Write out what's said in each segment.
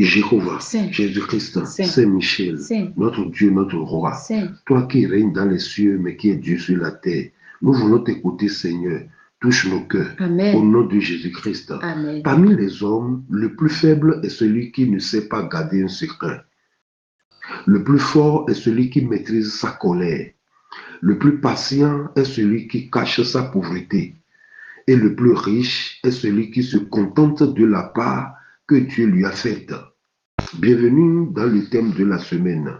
Jéhovah, Saint, Jésus-Christ, Saint, Saint-Michel, Saint, notre Dieu, notre roi, Saint. toi qui règnes dans les cieux, mais qui es Dieu sur la terre, nous voulons t'écouter, Seigneur. Touche nos cœurs. Amen. Au nom de Jésus-Christ. Amen. Parmi les hommes, le plus faible est celui qui ne sait pas garder un secret. Le plus fort est celui qui maîtrise sa colère. Le plus patient est celui qui cache sa pauvreté. Et le plus riche est celui qui se contente de la part que Dieu lui a faite. Bienvenue dans le thème de la semaine.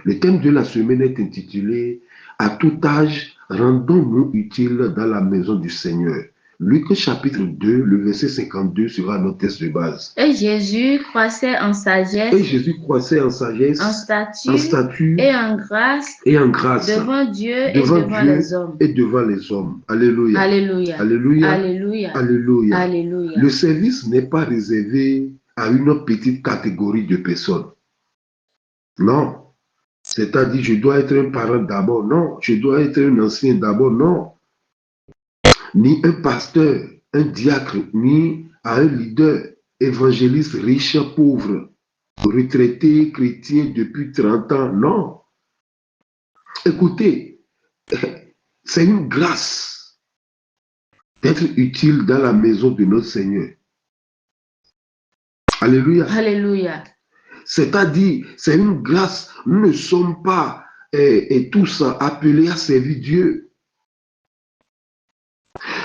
Le thème de la semaine est intitulé « À tout âge, rendons-nous utiles dans la maison du Seigneur ». Luc chapitre 2, le verset 52 sera notre texte de base. Et Jésus croissait en sagesse, en statut et en grâce devant Dieu et devant les hommes. Alléluia. Alléluia. Alléluia. Alléluia. Alléluia. Alléluia. Le service n'est pas réservé à une petite catégorie de personnes. Non. C'est-à-dire, je dois être un parent d'abord. Non. Je dois être un ancien d'abord. Non. Ni un pasteur, un diacre, ni à un leader, évangéliste, riche, pauvre, retraité, chrétien depuis 30 ans. Non. Écoutez, c'est une grâce d'être utile dans la maison de notre Seigneur. Alléluia. Alléluia. C'est-à-dire, c'est une grâce. Nous ne sommes pas tous appelés à servir Dieu.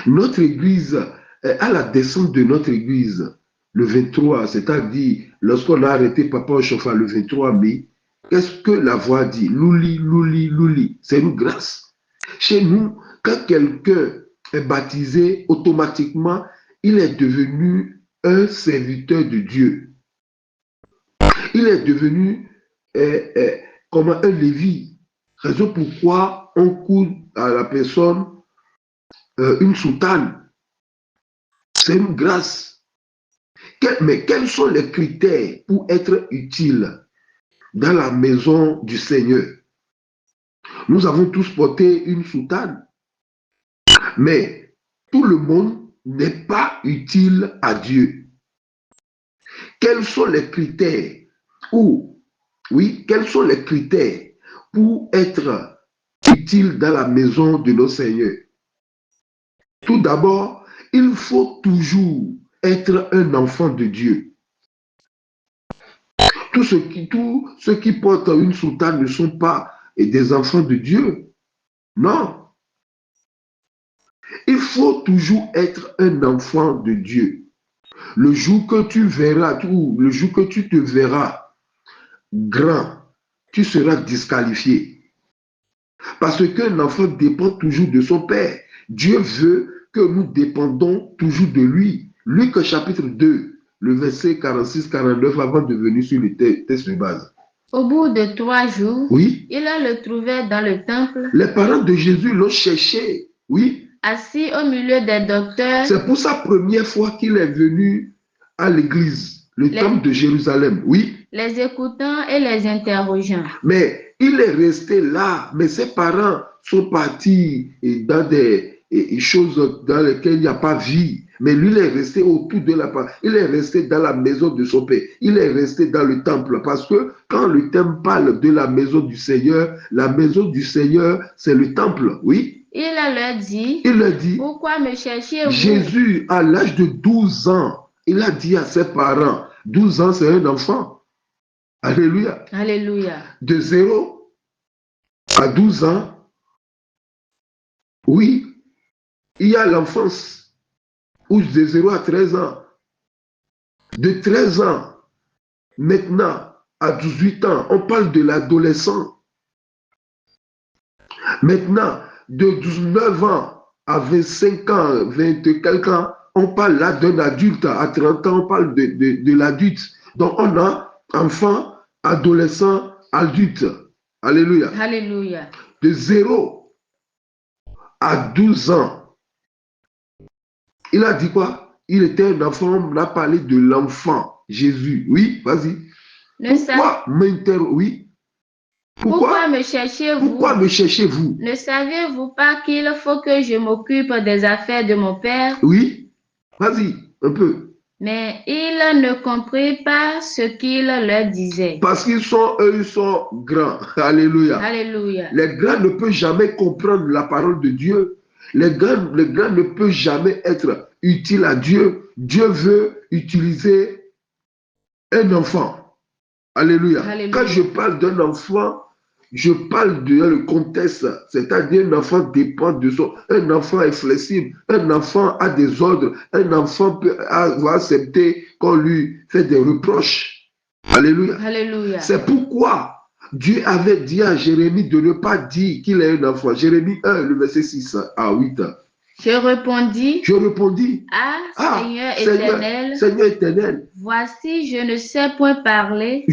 Notre église, à la descente de notre église, le 23, c'est-à-dire, lorsqu'on a arrêté Papa Ochofa le 23 mai, qu'est-ce que la voix dit? Louli, louli, louli. C'est une grâce. Chez nous, quand quelqu'un est baptisé, automatiquement, il est devenu un serviteur de Dieu. Il est devenu comme un Lévi. Raison pourquoi on coud à la personne une soutane. C'est une grâce. Mais quels sont les critères pour être utile dans la maison du Seigneur? Nous avons tous porté une soutane. Mais tout le monde n'est pas utile à Dieu. Quels sont les critères quels sont les critères pour être utile dans la maison de nos seigneurs? Tout d'abord, il faut toujours être un enfant de Dieu. Tous ceux qui portent une soutane ne sont pas des enfants de Dieu. Non. Il faut toujours être un enfant de Dieu. Le jour que tu verras, ou le jour que tu te verras grand, tu seras disqualifié. Parce qu'un enfant dépend toujours de son père. Dieu veut que nous dépendons toujours de lui. Luc chapitre 2, le verset 46-49, avant de venir sur le texte de base. Au bout de 3 jours, oui, il le trouvait dans le temple. Les parents de Jésus l'ont cherché. Oui. Assis au milieu des docteurs. C'est pour sa première fois qu'il est venu à l'église, le temple de Jérusalem. Oui. Les écoutant et les interrogeant. Mais il est resté là, mais ses parents sont partis dans des choses dans lesquelles il n'y a pas vie. Mais lui, il est resté autour de la part. Il est resté dans la maison de son père. Il est resté dans le temple. Parce que quand le thème parle de la maison du Seigneur, c'est le temple. Oui. Il leur dit, pourquoi me cherchez-vous? Jésus, à l'âge de 12 ans, il a dit à ses parents, 12 ans, c'est un enfant. Alléluia. Alléluia. De 0 à 12 ans, oui, il y a l'enfance. Ou de 0 à 13 ans. De 13 ans, maintenant, à 18 ans, on parle de l'adolescent. Maintenant, de 19 ans à 25 ans, 20 quelques ans, on parle là d'un adulte. À 30 ans, on parle de l'adulte. Donc, on a enfant, adolescent, adulte. Alléluia. Alléluia. De 0 à 12 ans. Il a dit quoi? Il était un enfant, on a parlé de l'enfant, Jésus. Oui, vas-y. Pourquoi m'interroger? Oui. Pourquoi me cherchez-vous? Pourquoi me cherchez-vous? Ne savez-vous pas qu'il faut que je m'occupe des affaires de mon père? Oui. Vas-y, un peu. Mais ils ne comprirent pas ce qu'il leur disait. Parce qu'ils sont, eux, ils sont grands. Alléluia. Alléluia. Les grands ne peuvent jamais comprendre la parole de Dieu. Les grands ne peuvent jamais être utiles à Dieu. Dieu veut utiliser un enfant. Alléluia. Alléluia. Quand je parle d'un enfant, je parle du contexte, c'est-à-dire un enfant dépend de son... Un enfant est flexible, un enfant a des ordres, un enfant peut avoir accepté qu'on lui fait des reproches. Alléluia. Alléluia. C'est pourquoi Dieu avait dit à Jérémie de ne pas dire qu'il est un enfant. Jérémie 1, le verset 6 à 8. Je répondis, Seigneur éternel, voici, je ne sais point parler,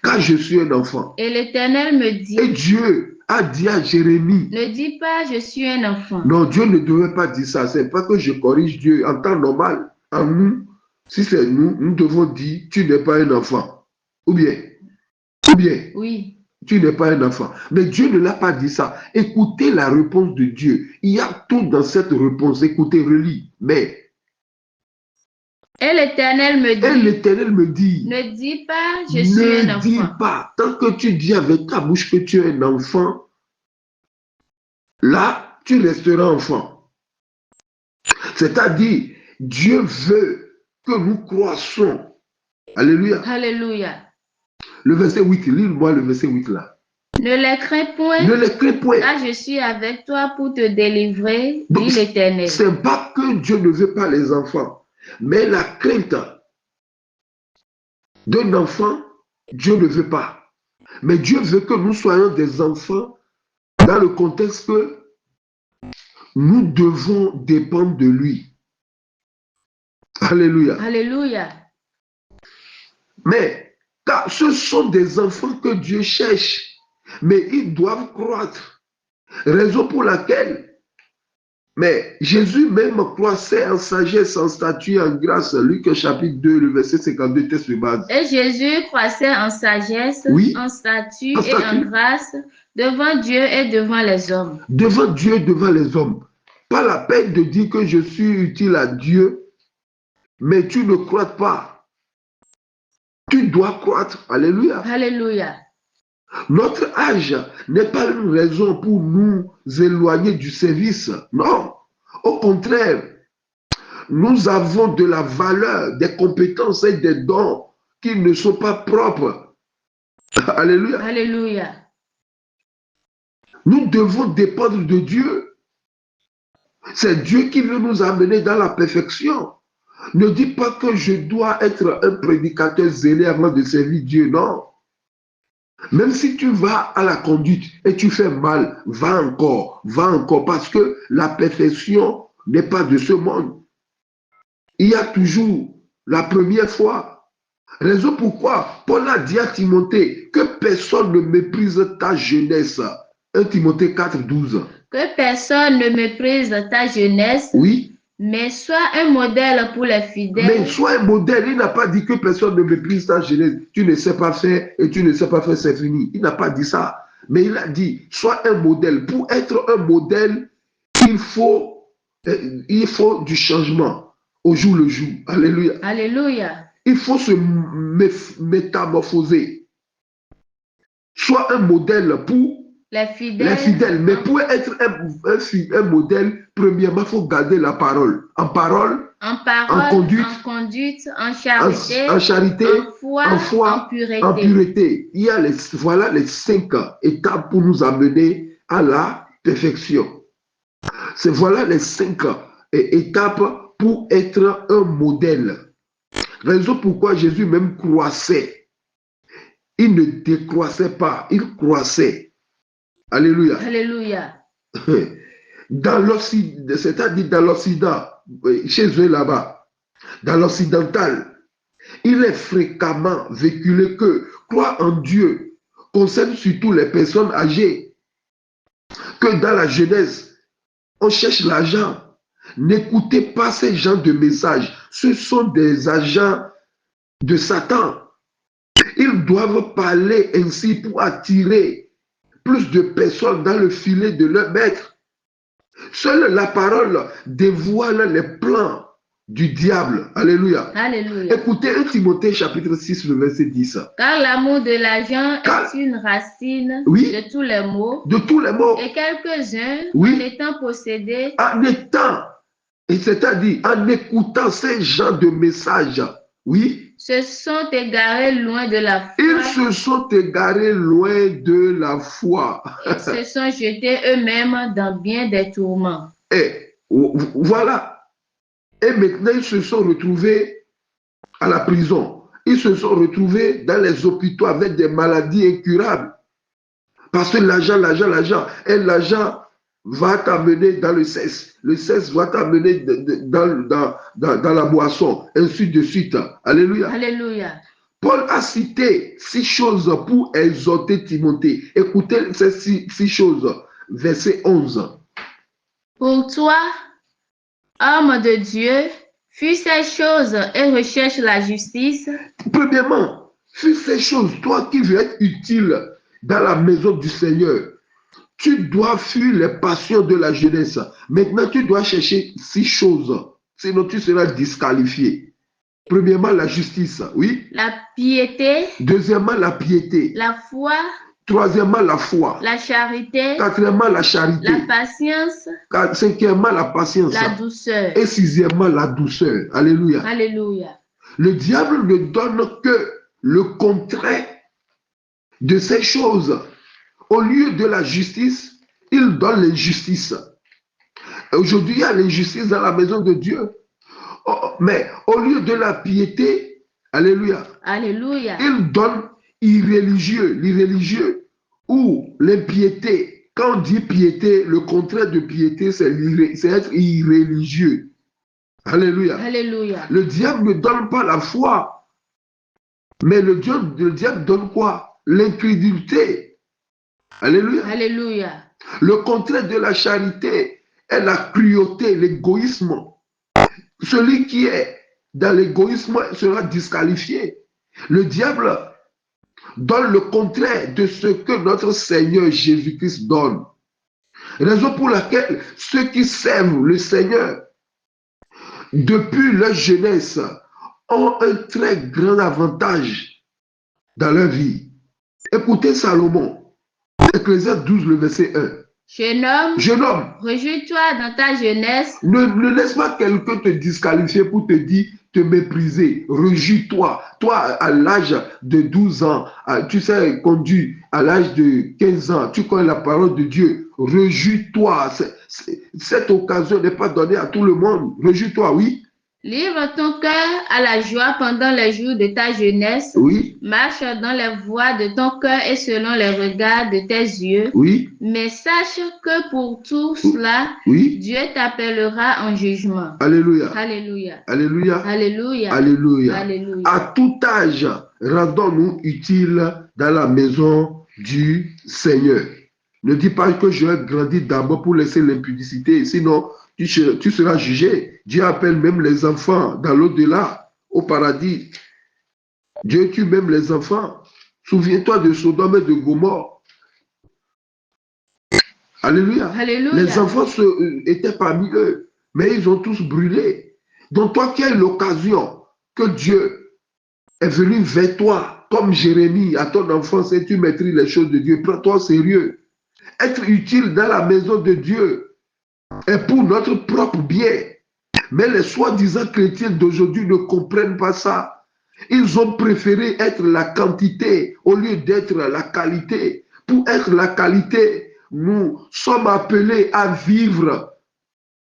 car je suis un enfant. Et l'Éternel me dit, et Dieu a dit à Jérémie, ne dis pas, je suis un enfant. Non, Dieu ne devait pas dire ça. C'est pas que je corrige Dieu. En temps normal, en nous, si c'est nous, nous devons dire, tu n'es pas un enfant. Ou bien, oui. Tu n'es pas un enfant. Mais Dieu ne l'a pas dit ça. Écoutez la réponse de Dieu. Il y a tout dans cette réponse. Écoutez, relis. Mais. Et l'Éternel me dit. Ne dis pas, je suis un enfant. Ne dis pas. Tant que tu dis avec ta bouche que tu es un enfant, là, tu resteras enfant. C'est-à-dire, Dieu veut que nous croissions. Alléluia. Alléluia. Le verset 8, lis-moi le verset 8 là. Ne les crains point. Ne les crains point. Car je suis avec toi pour te délivrer, dit l'Éternel. Ce n'est pas que Dieu ne veut pas les enfants, mais la crainte d'un enfant, Dieu ne veut pas. Mais Dieu veut que nous soyons des enfants dans le contexte que nous devons dépendre de lui. Alléluia. Alléluia. Mais car ce sont des enfants que Dieu cherche, mais ils doivent croître. Raison pour laquelle, mais Jésus même croissait en sagesse, en stature, en grâce. Luc chapitre 2, le verset 52, texte de base. Et Jésus croissait en sagesse, en stature et en grâce devant Dieu et devant les hommes. Devant Dieu et devant les hommes. Pas la peine de dire que je suis utile à Dieu, mais tu ne crois pas. Tu dois croître. Alléluia. Alléluia. Notre âge n'est pas une raison pour nous éloigner du service. Non. Au contraire, nous avons de la valeur, des compétences et des dons qui ne sont pas propres. Alléluia. Alléluia. Nous devons dépendre de Dieu. C'est Dieu qui veut nous amener dans la perfection. Ne dis pas que je dois être un prédicateur zélé avant de servir Dieu, non. Même si tu vas à la conduite et tu fais mal, va encore, parce que la perfection n'est pas de ce monde. Il y a toujours la première fois. Raison pourquoi Paul a dit à Timothée que personne ne méprise ta jeunesse. 1 Timothée 4, 12. Que personne ne méprise ta jeunesse. Oui. Mais sois un modèle pour les fidèles. Mais sois un modèle. Il n'a pas dit que personne ne méprise ta jeunesse. Tu ne sais pas faire et tu ne sais pas faire, c'est fini. Il n'a pas dit ça. Mais il a dit, sois un modèle. Pour être un modèle, il faut du changement au jour le jour. Alléluia. Alléluia. Il faut se métamorphoser. Sois un modèle pour les fidèles. Mais pour être un modèle, premièrement, il faut garder la parole. En parole, en conduite, en charité, en foi, en pureté. Il y a voilà les 5 étapes pour nous amener à la perfection. Voilà les 5 étapes pour être un modèle. Raison pourquoi Jésus même croissait. Il ne décroissait pas, il croissait. Alléluia. Alléluia. Dans l'Occident, c'est-à-dire dans l'Occident, chez eux là-bas, dans l'occidental, il est fréquemment véhiculé que croire en Dieu concerne surtout les personnes âgées. Que dans la jeunesse, on cherche l'argent. N'écoutez pas ces genres de messages. Ce sont des agents de Satan. Ils doivent parler ainsi pour attirer plus de personnes dans le filet de leur maître. Seule la parole dévoile les plans du diable. Alléluia. Alléluia. Écoutez 1 Timothée chapitre 6, le verset 10. Car l'amour de l'argent est une racine de tous les maux. De tous les maux. Et quelques-uns, en étant possédés, et c'est-à-dire en écoutant ces genres de messages, se sont égarés loin de la foi. Ils se sont égarés loin de la foi. Ils se sont jetés eux-mêmes dans bien des tourments. Et voilà. Et maintenant, ils se sont retrouvés à la prison. Ils se sont retrouvés dans les hôpitaux avec des maladies incurables. Parce que l'argent, et l'argent va t'amener dans le cesse. Le cesse va t'amener dans la boisson, ainsi de suite. Alléluia. Alléluia. Paul a cité 6 choses pour exhorter Timothée. Écoutez ces 6 choses. Verset 11. Pour toi, homme de Dieu, fuis ces choses et recherche la justice. Premièrement, fuis ces choses. Toi qui veux être utile dans la maison du Seigneur, tu dois fuir les passions de la jeunesse. Maintenant, tu dois chercher 6 choses. Sinon, tu seras disqualifié. Premièrement, la justice, oui. La piété. Deuxièmement, la piété. La foi. Troisièmement, la foi. La charité. Quatrièmement, la charité. La patience. Cinquièmement, la patience. La douceur. Et sixièmement, la douceur. Alléluia. Alléluia. Le diable ne donne que le contraire de ces choses. Au lieu de la justice, il donne l'injustice. Aujourd'hui, il y a l'injustice dans la maison de Dieu. Mais au lieu de la piété, alléluia, alléluia, il donne l'irréligieux ou l'impiété. Quand on dit piété, le contraire de piété, c'est être irréligieux. Alléluia. Alléluia. Le diable ne donne pas la foi, mais le diable donne quoi? L'incrédulité. Alléluia. Alléluia. Le contraire de la charité est la cruauté, l'égoïsme. Celui qui est dans l'égoïsme sera disqualifié. Le diable donne le contraire de ce que notre Seigneur Jésus-Christ donne. Raison pour laquelle ceux qui servent le Seigneur depuis leur jeunesse ont un très grand avantage dans leur vie. Écoutez Salomon, Ecclésiaste 12, le verset 1. Jeune homme, réjouis-toi dans ta jeunesse. Ne laisse pas quelqu'un te disqualifier pour te dire, te mépriser. Réjouis-toi. Toi, à l'âge de 12 ans, tu sais conduire. À l'âge de 15 ans, tu connais la parole de Dieu. Réjouis-toi. Cette occasion n'est pas donnée à tout le monde. Réjouis-toi, oui. Livre ton cœur à la joie pendant les jours de ta jeunesse. Oui. Marche dans les voies de ton cœur et selon les regards de tes yeux. Oui. Mais sache que pour tout cela, oui, Dieu t'appellera en jugement. Alléluia. Alléluia. Alléluia. Alléluia. Alléluia. Alléluia. À tout âge, rendons-nous utiles dans la maison du Seigneur. Ne dis pas que je vais grandir d'abord pour laisser l'impudicité, sinon tu seras jugé. Dieu appelle même les enfants dans l'au-delà, au paradis. Dieu tue même les enfants. Souviens-toi de Sodome et de Gomorrhe. Alléluia. Alléluia. Les enfants étaient parmi eux, mais ils ont tous brûlé. Donc toi qui as eu l'occasion que Dieu est venu vers toi, comme Jérémie, à ton enfance, et tu maîtrises les choses de Dieu, prends-toi au sérieux. Être utile dans la maison de Dieu est pour notre propre bien. Mais les soi-disant chrétiens d'aujourd'hui ne comprennent pas ça. Ils ont préféré être la quantité au lieu d'être la qualité. Pour être la qualité, nous sommes appelés à vivre.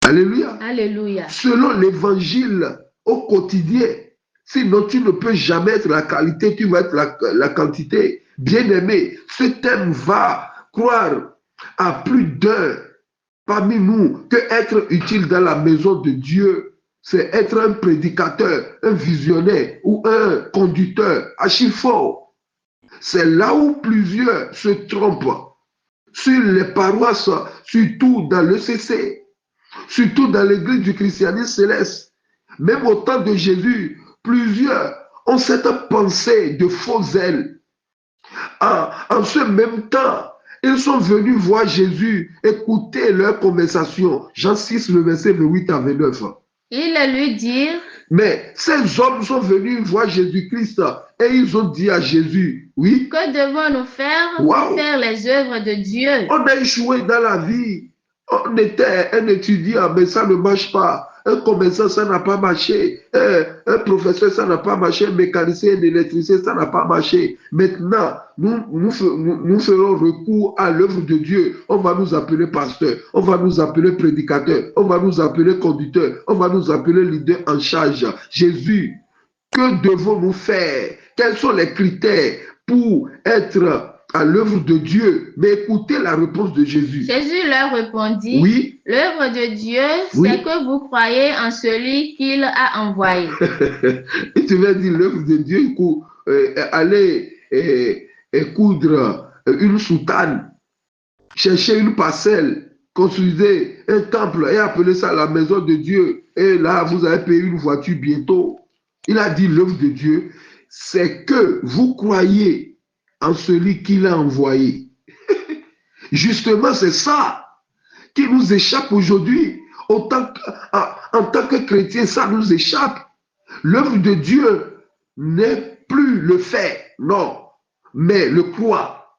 Alléluia. Alléluia. Selon l'évangile au quotidien. Sinon, tu ne peux jamais être la qualité, tu vas être la quantité. Bien-aimé, ce thème va croire à plus d'un parmi nous que être utile dans la maison de Dieu, c'est être un prédicateur, un visionnaire ou un conducteur archi fort. C'est là où plusieurs se trompent. Sur les paroisses, surtout dans l'ECC, surtout dans l'église du christianisme céleste. Même au temps de Jésus, plusieurs ont cette pensée de faux zèle. En ce même temps, ils sont venus voir Jésus, écouter leur conversation. Jean 6, le verset 28 à 29. Ils lui dirent, Mais ces hommes sont venus voir Jésus-Christ et ils ont dit à Jésus, oui, que devons-nous faire pour Wow. faire les œuvres de Dieu? On a échoué dans la vie. On était un étudiant, mais ça ne marche pas. Un commerçant, ça n'a pas marché. Un professeur, ça n'a pas marché. Un mécanicien, un électricien, ça n'a pas marché. Maintenant, nous ferons recours à l'œuvre de Dieu. On va nous appeler pasteur. On va nous appeler prédicateur. On va nous appeler conducteur. On va nous appeler leader en charge. Jésus, que devons-nous faire? Quels sont les critères pour être à l'œuvre de Dieu? Mais écoutez la réponse de Jésus. Jésus leur répondit, Oui. L'œuvre de Dieu, Oui. c'est que vous croyez en celui qu'il a envoyé. Et tu vas dire l'œuvre de Dieu, aller coudre une soutane, chercher une parcelle, construisez un temple et appeler ça la maison de Dieu. Et là, vous allez payer une voiture bientôt. Il a dit l'œuvre de Dieu, c'est que vous croyez en celui qu'il a envoyé. Justement, c'est ça qui nous échappe aujourd'hui. En tant que chrétien, ça nous échappe. L'œuvre de Dieu n'est plus le fait, non, mais le croire.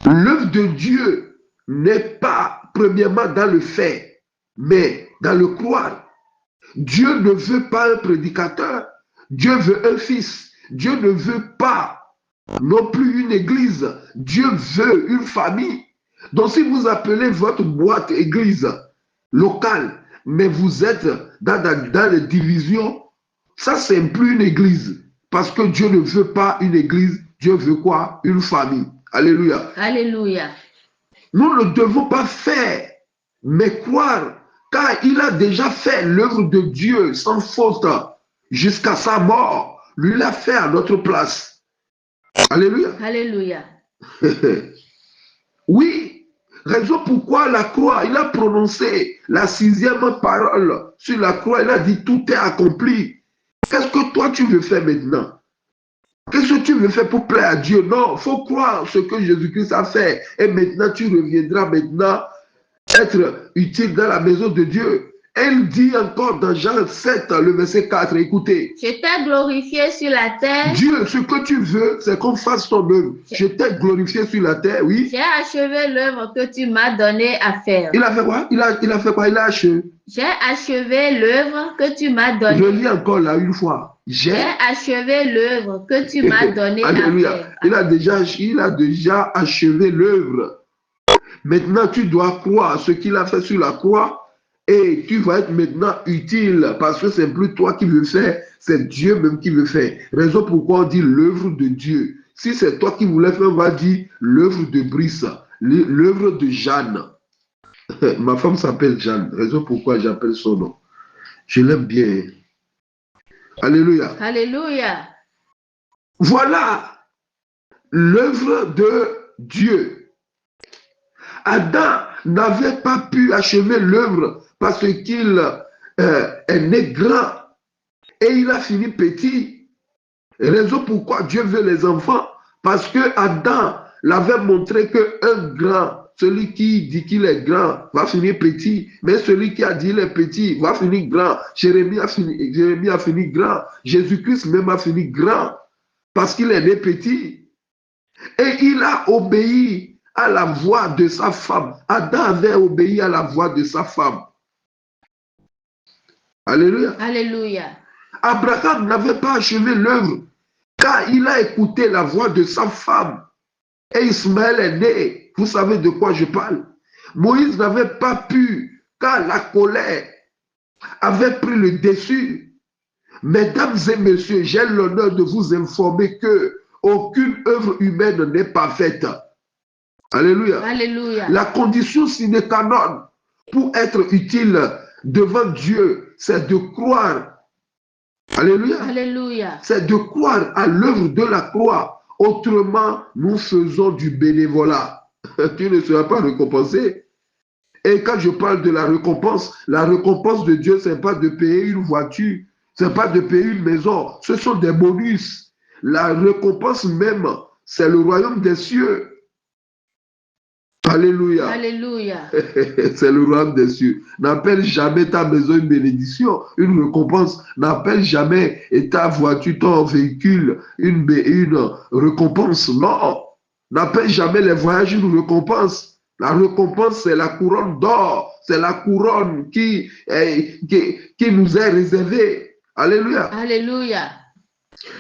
L'œuvre de Dieu n'est pas premièrement dans le fait, mais dans le croire. Dieu ne veut pas un prédicateur. Dieu veut un fils. Dieu ne veut pas non plus une église. Dieu veut une famille. Donc si vous appelez votre boîte église locale, mais vous êtes dans les divisions, ça c'est plus une église. Parce que Dieu ne veut pas une église. Dieu veut quoi? Une famille. Alléluia. Alléluia. Nous ne devons pas faire, mais croire, car il a déjà fait l'œuvre de Dieu sans faute jusqu'à sa mort. Lui l'a fait à notre place. Alléluia. Alléluia. Oui, raison pourquoi la croix, il a prononcé la 6e parole sur la croix, il a dit tout est accompli. Qu'est-ce que toi tu veux faire maintenant? Qu'est-ce que tu veux faire pour plaire à Dieu? Non, il faut croire ce que Jésus-Christ a fait. Et maintenant, tu reviendras maintenant être utile dans la maison de Dieu. Elle dit encore dans Jean 7, le verset 4, écoutez. Je t'ai glorifié sur la terre. Dieu, ce que tu veux, c'est qu'on fasse ton œuvre. Je t'ai glorifié sur la terre, oui. J'ai achevé l'œuvre que tu m'as donné à faire. Il a fait quoi? Il a fait quoi? Il a achevé. J'ai achevé l'œuvre que tu m'as donnée. Je lis encore là une fois. J'ai achevé l'œuvre que tu m'as donnée à faire. Il a déjà achevé l'œuvre. Maintenant, tu dois croire ce qu'il a fait sur la croix et tu vas être maintenant utile parce que c'est plus toi qui le fais, c'est Dieu même qui le fait. Raison pourquoi on dit l'œuvre de Dieu. Si c'est toi qui voulais faire, on va dire l'œuvre de Brice, l'œuvre de Jeanne. Ma femme s'appelle Jeanne. Raison pourquoi j'appelle son nom. Je l'aime bien. Alléluia. Alléluia. Voilà l'œuvre de Dieu. Adam n'avait pas pu achever l'œuvre parce qu'il est né grand et il a fini petit. Raison pourquoi Dieu veut les enfants, parce que Adam l'avait montré qu'un grand, celui qui dit qu'il est grand, va finir petit, mais celui qui a dit qu'il est petit va finir grand. Jérémie a fini grand. Jésus-Christ même a fini grand parce qu'il est né petit. Et il a obéi à la voix de sa femme. Adam avait obéi à la voix de sa femme. Alléluia. Alléluia. Abraham n'avait pas achevé l'œuvre car il a écouté la voix de sa femme. Et Ismaël est né. Vous savez de quoi je parle. Moïse n'avait pas pu car la colère avait pris le dessus. Mesdames et messieurs, j'ai l'honneur de vous informer que aucune œuvre humaine n'est parfaite. Alléluia. Alléluia. La condition sine qua non pour être utile devant Dieu, c'est de croire. Alléluia. Alléluia. C'est de croire à l'œuvre de la croix. Autrement, nous faisons du bénévolat. Tu ne seras pas récompensé. Et quand je parle de la récompense de Dieu, ce n'est pas de payer une voiture, ce n'est pas de payer une maison. Ce sont des bonus. La récompense même, c'est le royaume des cieux. Alléluia. Alléluia. C'est le royaume des cieux. N'appelle jamais ta maison une bénédiction, une récompense. N'appelle jamais ta voiture, ton véhicule une récompense. Non. N'appelle jamais les voyages une récompense. La récompense, c'est la couronne d'or. C'est la couronne qui nous est réservée. Alléluia. Alléluia.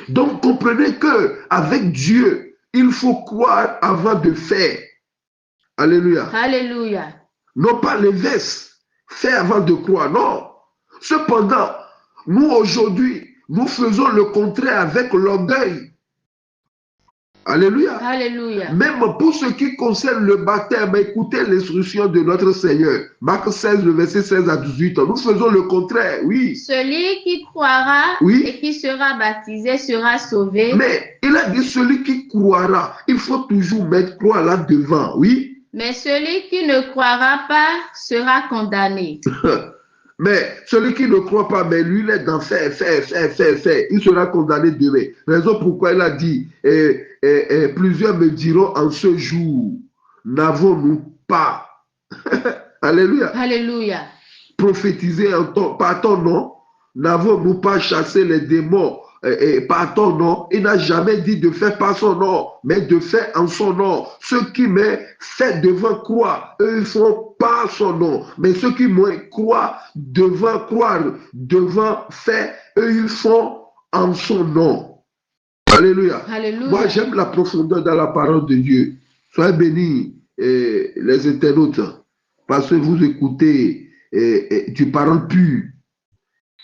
Donc, comprenez que avec Dieu, il faut croire avant de faire. Alléluia. Alléluia. Non pas l'inverse. Faire avant de croire. Non. Cependant, nous aujourd'hui, nous faisons le contraire avec l'orgueil. Alléluia. Alléluia. Même pour ce qui concerne le baptême, écoutez l'instruction de notre Seigneur. Marc 16, le verset 16 à 18. Nous faisons le contraire, oui. Celui qui croira Oui. et qui sera baptisé sera sauvé. Mais il a dit celui qui croira. Il faut toujours mettre croire là devant, oui. Mais celui qui ne croira pas sera condamné. Mais celui qui ne croit pas, mais lui, il est dans faire. Il sera condamné demain. Raison pourquoi il a dit, plusieurs me diront en ce jour, n'avons-nous pas, alléluia, Alléluia. prophétisé par ton nom, n'avons-nous pas chassé les démons par ton nom? Il n'a jamais dit de faire par son nom, mais de faire en son nom. Ceux qui me fait devant croire, eux ils font par son nom. Mais ceux qui me croient devant croire, devant faire, eux ils font en son nom. Alléluia. Alléluia. Moi j'aime la profondeur dans la parole de Dieu. Soyez bénis les internautes, parce que vous écoutez du parole pure.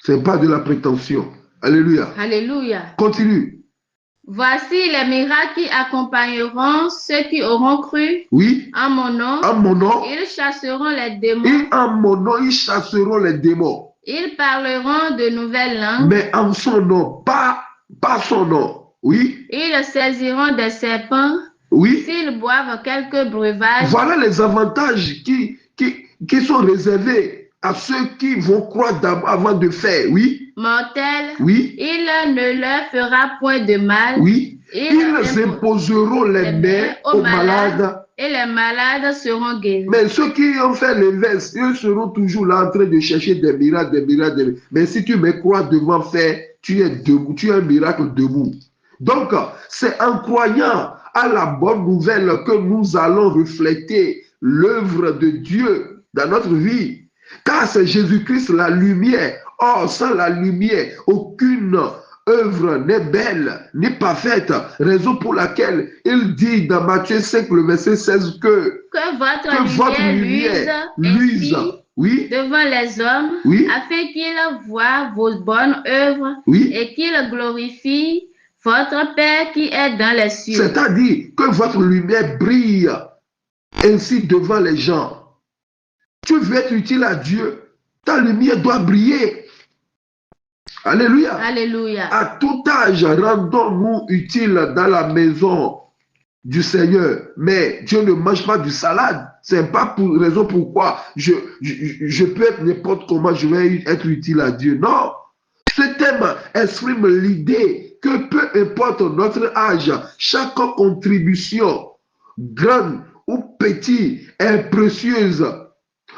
Ce n'est pas de la prétention. Alléluia. Alléluia. Continue. Voici les miracles qui accompagneront ceux qui auront cru. Oui. En mon nom. En mon nom. Ils chasseront les démons. Et en mon nom, ils chasseront les démons. Ils parleront de nouvelles langues. Mais en son nom, pas son nom. Oui. Ils saisiront des serpents. Oui. S'ils boivent quelques breuvages. Voilà les avantages qui sont réservés à ceux qui vont croire avant de faire. Oui. Mortels. Oui. Il ne leur fera point de mal. Oui. Ils imposeront les mains aux malades. Et les malades seront guéris. Mais ceux qui ont fait l'inverse, ils seront toujours là en train de chercher des miracles, Mais si tu me crois devant faire, tu es debout, tu es un miracle debout. Donc, c'est en croyant à la bonne nouvelle que nous allons refléter l'œuvre de Dieu dans notre vie. Car c'est Jésus-Christ la lumière. Or, sans la lumière, aucune œuvre n'est belle, ni parfaite. Raison pour laquelle il dit dans Matthieu 5, le verset 16 que votre lumière luise, oui, devant les hommes, oui, afin qu'ils voient vos bonnes œuvres, oui, et qu'ils glorifient votre Père qui est dans les cieux. C'est-à-dire que votre lumière brille ainsi devant les gens. Tu veux être utile à Dieu, ta lumière doit briller. Alléluia. Alléluia. À tout âge, rendons-nous utiles dans la maison du Seigneur. Mais Dieu ne mange pas du salade. C'est pas pour raison pourquoi je peux être n'importe comment, je vais être utile à Dieu. Non. Ce thème exprime l'idée que peu importe notre âge, chaque contribution, grande ou petite, est précieuse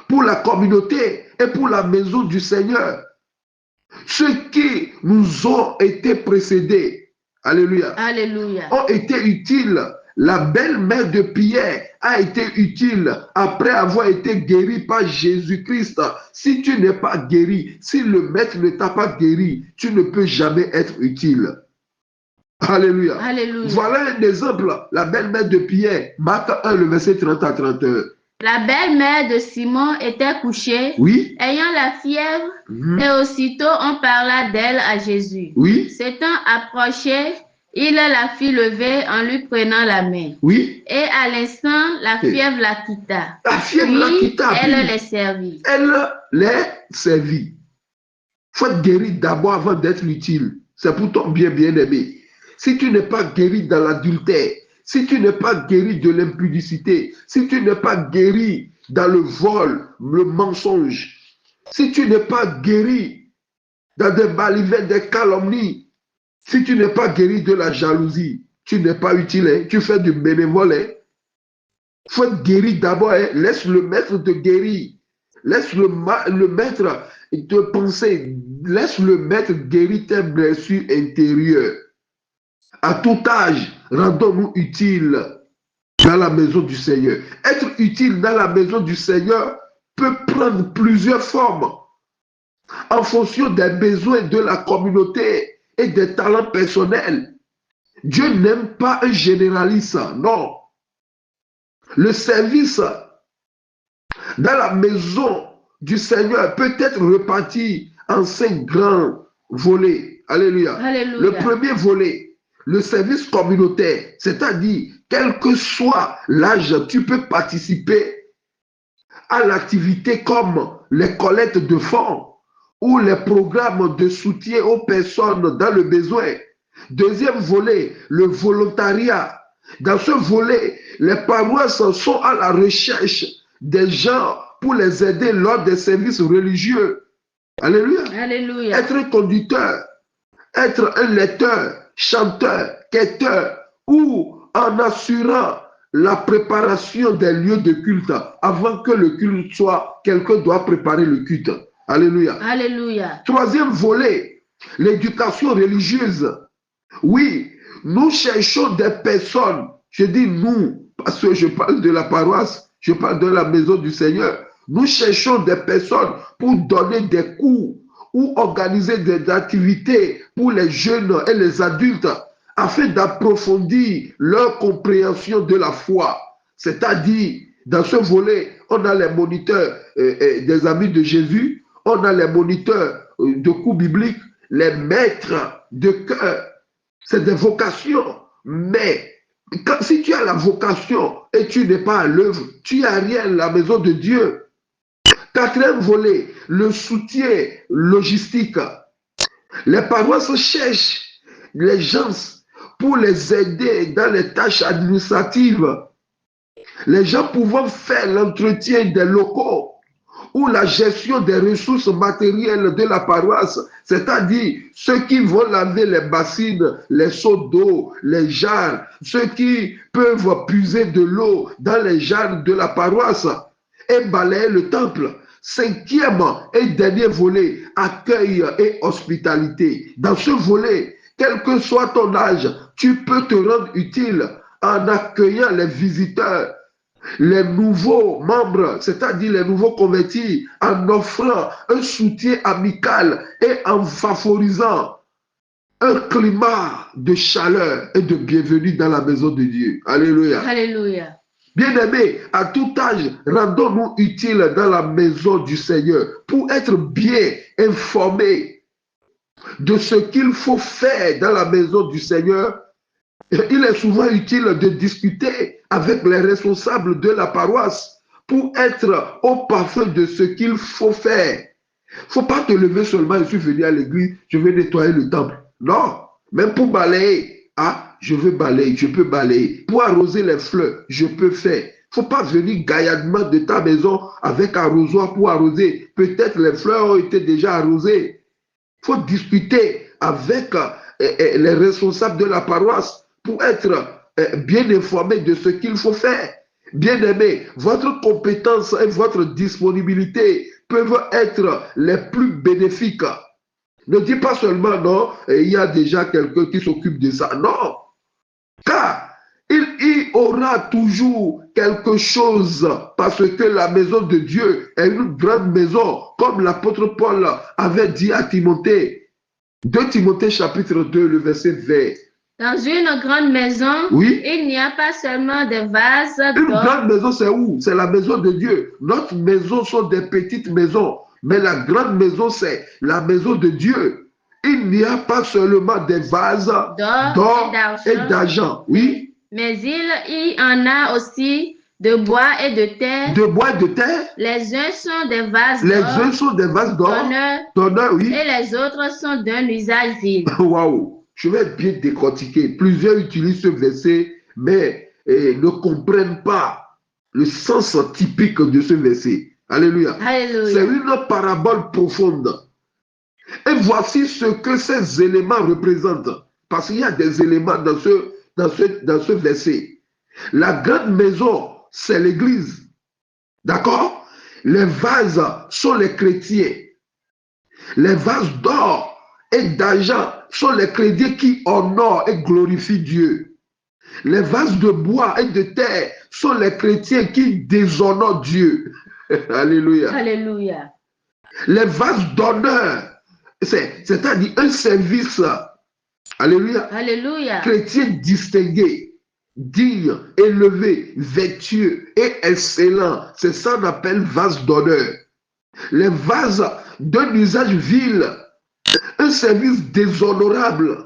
pour la communauté et pour la maison du Seigneur. Ceux qui nous ont été précédés, alléluia, alléluia, ont été utiles. La belle-mère de Pierre a été utile après avoir été guérie par Jésus-Christ. Si tu n'es pas guéri, si le maître ne t'a pas guéri, tu ne peux jamais être utile. Alléluia. Alléluia. Voilà un exemple. La belle-mère de Pierre, Marc 1, le verset 30 à 31. La belle-mère de Simon était couchée, oui, ayant la fièvre, et aussitôt on parla d'elle à Jésus. Oui. S'étant approché, il la fit lever en lui prenant la main. Oui. Et à l'instant, la fièvre la quitta. La fièvre la quitta. Elle les servit. Elle les servit. Il faut être guéri d'abord avant d'être utile. C'est pour ton bien-aimé. Si tu n'es pas guéri dans l'adultère, si tu n'es pas guéri de l'impudicité, si tu n'es pas guéri dans le vol, le mensonge, si tu n'es pas guéri dans des balivernes, des calomnies, si tu n'es pas guéri de la jalousie, tu n'es pas utile, hein? Tu fais du bénévole. Hein? Il faut être guéri d'abord. Hein. Laisse le maître te guérir. Laisse le maître te penser. Laisse le maître guérir tes blessures intérieures. À tout âge, rendons-nous utiles dans la maison du Seigneur. Être utile dans la maison du Seigneur peut prendre plusieurs formes en fonction des besoins de la communauté et des talents personnels. Dieu n'aime pas un généraliste, non. Le service dans la maison du Seigneur peut être réparti en 5 grands volets. Alléluia. Alléluia. Le premier volet, le service communautaire, c'est-à-dire, quel que soit l'âge, tu peux participer à l'activité comme les collectes de fonds ou les programmes de soutien aux personnes dans le besoin. Deuxième volet, le volontariat. Dans ce volet, les paroisses sont à la recherche des gens pour les aider lors des services religieux. Alléluia. Alléluia. Être un conducteur, être un lecteur, chanteur, quêteur, ou en assurant la préparation des lieux de culte. Avant que le culte soit, quelqu'un doit préparer le culte. Alléluia. Alléluia. Troisième volet, l'éducation religieuse. Oui, nous cherchons des personnes, je dis nous, parce que je parle de la paroisse, je parle de la maison du Seigneur. Nous cherchons des personnes pour donner des cours ou organiser des activités pour les jeunes et les adultes afin d'approfondir leur compréhension de la foi. C'est-à-dire, dans ce volet, on a les moniteurs des amis de Jésus, on a les moniteurs de cours bibliques, les maîtres de cœur. C'est des vocations, mais si tu as la vocation et tu n'es pas à l'œuvre, tu n'as rien à la maison de Dieu. Quatrième volet, le soutien logistique. Les paroisses cherchent les gens pour les aider dans les tâches administratives. Les gens pouvant faire l'entretien des locaux ou la gestion des ressources matérielles de la paroisse, c'est-à-dire ceux qui vont laver les bassines, les seaux d'eau, les jarres, ceux qui peuvent puiser de l'eau dans les jarres de la paroisse et balayer le temple. Cinquième et dernier volet, accueil et hospitalité. Dans ce volet, quel que soit ton âge, tu peux te rendre utile en accueillant les visiteurs, les nouveaux membres, c'est-à-dire les nouveaux convertis, en offrant un soutien amical et en favorisant un climat de chaleur et de bienvenue dans la maison de Dieu. Alléluia. Alléluia. Bien-aimés, à tout âge, rendons-nous utiles dans la maison du Seigneur pour être bien informés de ce qu'il faut faire dans la maison du Seigneur. Il est souvent utile de discuter avec les responsables de la paroisse pour être au parfum de ce qu'il faut faire. Il ne faut pas te lever seulement, je suis venu à l'église, je vais nettoyer le temple. Non, même pour balayer, je veux balayer, je peux balayer. Pour arroser les fleurs, je peux faire. Il ne faut pas venir gaillardement de ta maison avec arrosoir pour arroser. Peut-être les fleurs ont été déjà arrosées. Il faut discuter avec les responsables de la paroisse pour être bien informé de ce qu'il faut faire. Bien-aimé, votre compétence et votre disponibilité peuvent être les plus bénéfiques. Ne dis pas seulement non, il y a déjà quelqu'un qui s'occupe de ça. Non, car il aura toujours quelque chose parce que la maison de Dieu est une grande maison, comme l'apôtre Paul avait dit à Timothée. 2 Timothée chapitre 2, le verset 20. Dans une grande maison, oui, il n'y a pas seulement des vases d'or. Une grande maison, c'est où? C'est la maison de Dieu. Notre maison sont des petites maisons, mais la grande maison, c'est la maison de Dieu. Il n'y a pas seulement des vases d'or et d'argent. Oui. Mais il y en a aussi de bois et de terre. De bois et de terre. Les uns sont des vases d'or. Les uns sont des vases d'or. Donneurs, oui. Et les autres sont d'un usage vil. Waouh! Je vais bien décortiquer. Plusieurs utilisent ce verset, mais ne comprennent pas le sens typique de ce verset. Alléluia. Alléluia. C'est une parabole profonde. Et voici ce que ces éléments représentent. Parce qu'il y a des éléments dans ce verset. La grande maison c'est l'Église. D'accord? Les vases sont les chrétiens. Les vases d'or et d'argent sont les chrétiens qui honorent et glorifient Dieu. Les vases de bois et de terre sont les chrétiens qui déshonorent Dieu. Alléluia. Alléluia. Les vases d'honneur, c'est-à-dire un service, alléluia, Alléluia. chrétien distingué, digne, élevé, vertueux et excellent. C'est ça qu'on appelle vase d'honneur. Les vases d'un usage vil, un service déshonorable